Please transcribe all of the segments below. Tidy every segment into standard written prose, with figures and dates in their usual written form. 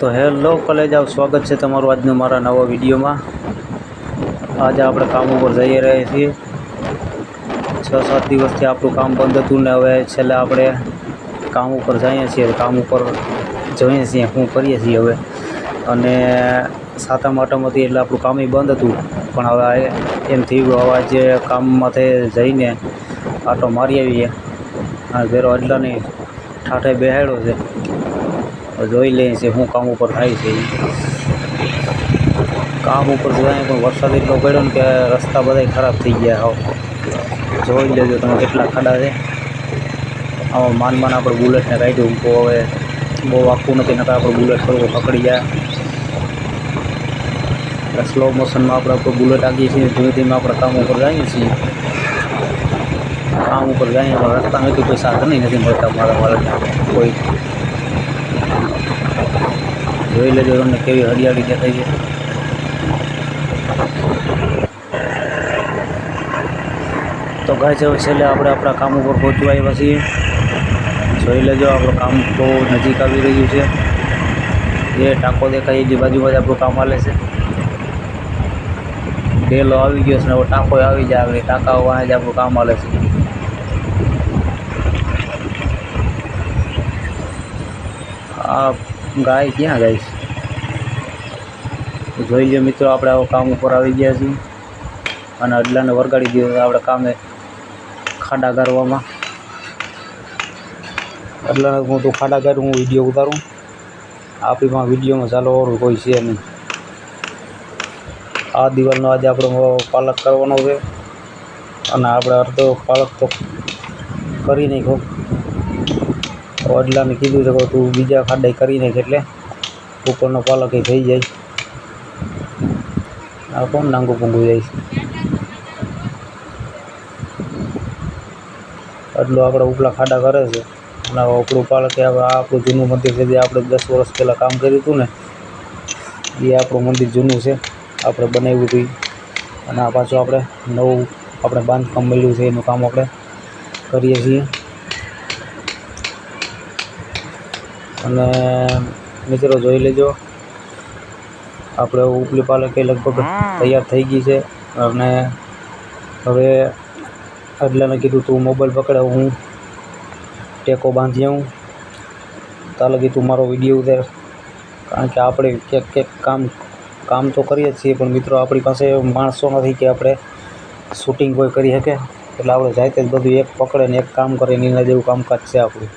तो हेलो कलेजाओ, स्वागत है तमारू आज मारा नवा विडियो में। आज आप काम पर जई रहे छे। 6-7 दिवस थी आपरू काम बंद हतुं ने हवे छेल्ले आपणे काम पर जाईए छीए। काम पर जोईए छीए शुं करीए छीए हवे। अने सातम आठमथी एटले आपरू काम बंद हतुं, पण हवे एम थी गयुं हवे आज काम माथे जईने आटो मारी आवीए। अने भेरो अडलानी ठाठे बेहाड्यो छे, જોઈ લઈએ છે શું કામ ઉપર થાય છે। કામ ઉપર જાય પણ વરસાદ એટલો પડ્યો ને કે રસ્તા બધા ખરાબ થઈ ગયા। હાવ જોઈ લેજો તમે કેટલા ખાડા છે। આમાં માન આપણે બુલેટને કાઢ્યું તો હવે બહુ આખું નથી, નકર આપણું બુલેટ થોડું પકડી જાય। સ્લો મોશનમાં આપણે બુલેટ આગી છીએ, ધીમે ધીમે આપણે કામ ઉપર જઈએ છીએ। કામ ઉપર જઈએ પણ રસ્તામાં કોઈ સાધન નથી મળતા મારા કોઈ। જોઈ લેજો તમને કેવી હરિયાળી દેખાય છે। તો ગાય છે છેલ્લે આપણે આપણા કામ ઉપર પહોંચવા આવ્યા છીએ। જોઈ લેજો આપણું કામ તો નજીક આવી રહ્યું છે। જે ટાંકો દેખાય એની બાજુમાં જ આપણું કામ હાલે છે। ડેલો આવી ગયો છે ને હવે ટાંકો આવી જાય, આગળ ટાંકા વાંહે જ આપણું કામ હાલે છે। આ ગાય ક્યાં જાય છે? જોઈ લો મિત્રો, આપણે આવો કામ ઉપર આવી ગયા છીએ અને અડલાને વરગાડી દીધો આપણે કામે ખાડા ગારવામાં। અડલાને હું તો ખાડા ગારું, હું વિડીયો ઉતારું। આપણીમાં વિડીયોમાં ચાલો ઓર કોઈ છે નહીં। આ દિવાલનો આજે આપણો પાલક કરવાનો છે અને આપણે અડધો પાલક તો કરી નાખ્યો। અડલાને કીધું છે કે તું બીજા ખાડા કરી નાખ એટલે ઉપરનો પાલક એ થઈ જાય। આ કોણ નાંગું પૂંગું જાય છે? એટલું આપણે ઉપલા ખાડા કરે છે અને ઉપલું પાલક હવે આ આપણું જૂનું મંદિર છે, જે આપણે 10 વર્ષ પહેલાં કામ કર્યું હતું ને એ આપણું મંદિર જૂનું છે, આપણે બનાવ્યું હતું। અને આ પાછું આપણે નવું આપણે બાંધકામ મળ્યું છે, એનું કામ આપણે કરીએ છીએ। અને મિત્રો જોઈ લેજો, આપણે ઉપલી પાલક એ લગભગ તૈયાર થઈ ગઈ છે। અને હવે અડલાને કીધું તું મોબાઈલ પકડે, હું ટેકો બાંધી આવું, ત્યાં લગી તું મારો વિડીયો ઉતાર। કારણ કે આપણે ક્યાંક કામ તો કરીએ જ છીએ, પણ મિત્રો આપણી પાસે માણસો નથી કે આપણે શૂટિંગ કોઈ કરી શકે, એટલે આપણે જાતે જ બધું એક પકડે ને એક કામ કરે ને એના જેવું કામકાજ છે આપણું।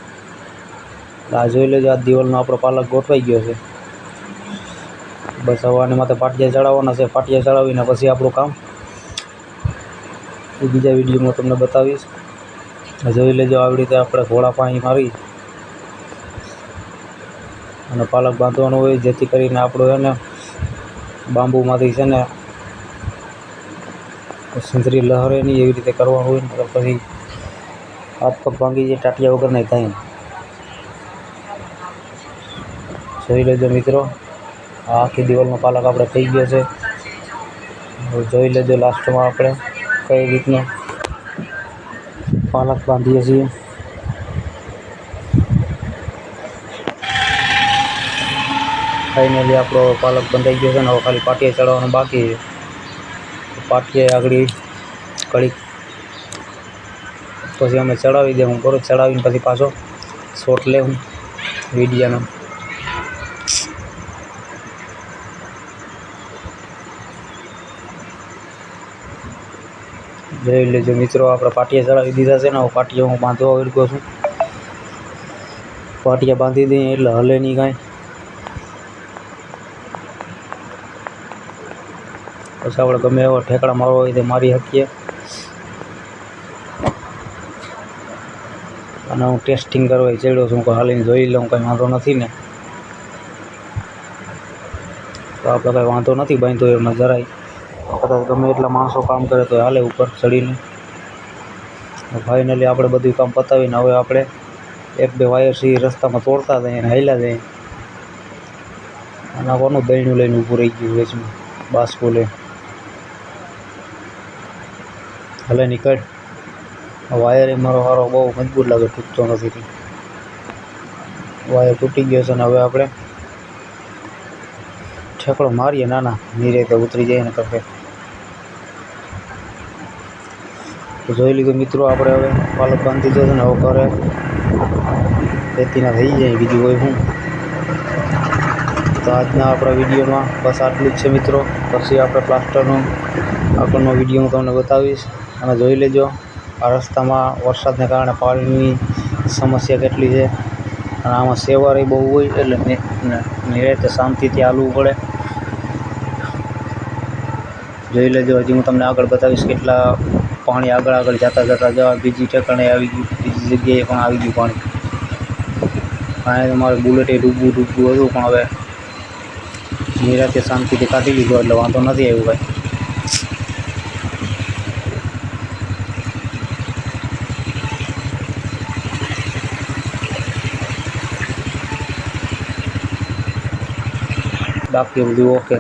આ જોઈ લેજો, આ દિવાલનો આપણો પાલક ગોઠવાઈ ગયો છે। બસ હવે આને માથે પાટિયા ચડાવવાના છે, પાટિયા ચડાવીને પછી આપણું કામ એ બીજા વિડીયોમાં તમને બતાવીશ। જોઈ લેજો, આવી રીતે આપણે ઘોડા પાણી મારી અને પાલક બાંધવાનો હોય, જેથી કરીને આપણું એને બાંબુમાંથી છે ને સિંદરી લહેરે નહીં એવી રીતે કરવાનું હોય, ને પછી હાથ પગ ભાંગી જાય ટાટિયા વગર નહીં થાય। જોઈ લેજો મિત્રો, આ આખી દિવાલનો પાલક આપણે થઈ ગયો છે। જોઈ લેજો લાસ્ટમાં આપણે કઈ રીતનો પાલક બાંધીએ છીએ। ફાઇનલી આપણો પાલક બંધાઈ ગયો છે ને હવે ખાલી પાટિયા ચડાવવાનું બાકી છે। પાટિયા આગળ કડીક પછી અમે ચડાવી દે, હું પરત ચડાવીને પછી પાછો શોટ લેવું વિડીયોનો। જોઈ લેજો મિત્રો, આપણે પાટિયા ચડાવી દીધા છે ને હવે પાટિયા હું બાંધવા વળગ્યો છું। પાટિયા બાંધી દઈએ એટલે હલે નહીં કાંઈ, પછી આપણે ગમે એવો ઠેકડા મારવા હોય તો મારી શકીએ। અને હું ટેસ્ટિંગ કરવા ચડ્યો છું, હાલીને જોઈ લઉં કંઈ વાંધો નથી ને, તો આપણે કંઈ વાંધો નથી બાંધ્યો એમાં જરાય। કદાચ ગમે એટલા માણસો કામ કરે તો હાલે ઉપર ચડીને। ફાઇનલી આપણે બધું કામ પતાવીને હવે આપણે 1-2 વાયર સી રસ્તામાં તોડતા જઈએ અને હાલ્યા જઈએ। અને કોનું દહીણું લઈને ઊભું રહી ગયું વેચમાં બાસકો લે, હલે નીકળ। વાયર એ મારો સારો બહુ મજબૂત લાગે, તૂટતો નથી। વાયર તૂટી ગયો છે ને હવે આપણે ઠેકડો મારીએ નાના નીરે તો ઉતરી જાય ને કરકે. તો જોઈ લીધું મિત્રો, આપણે હવે પાલક બાંધી દીધો ને હવે ઘરે ખેતીના થઈ જાય, બીજું હોય શું. તો આજના આપણા વિડીયોમાં બસ આટલું જ છે મિત્રો. પછી આપણે પ્લાસ્ટરનો આગળનો વિડીયો હું તમને બતાવીશ. અને જોઈ લેજો આ રસ્તામાં વરસાદને કારણે પાણીની સમસ્યા કેટલી છે. અને આમાં સેવારે બહુ હોય એટલે નિરાંતે શાંતિથી હાલવું પડે. જોઈ લેજો, હજી હું તમને આગળ બતાવીશ કેટલા પાણી આગળ જતા જવા બીજી ઠેકાણે આવી ગયું, બીજી જગ્યાએ પણ આવી ગયું પાણી. મારે બુલેટ એ ડૂબવું હતું, પણ હવે નિરાંતે શાંતિથી કાઢી લીધો એટલે વાંધો નથી આવ્યું ભાઈ. બાકી બધું ઓકે.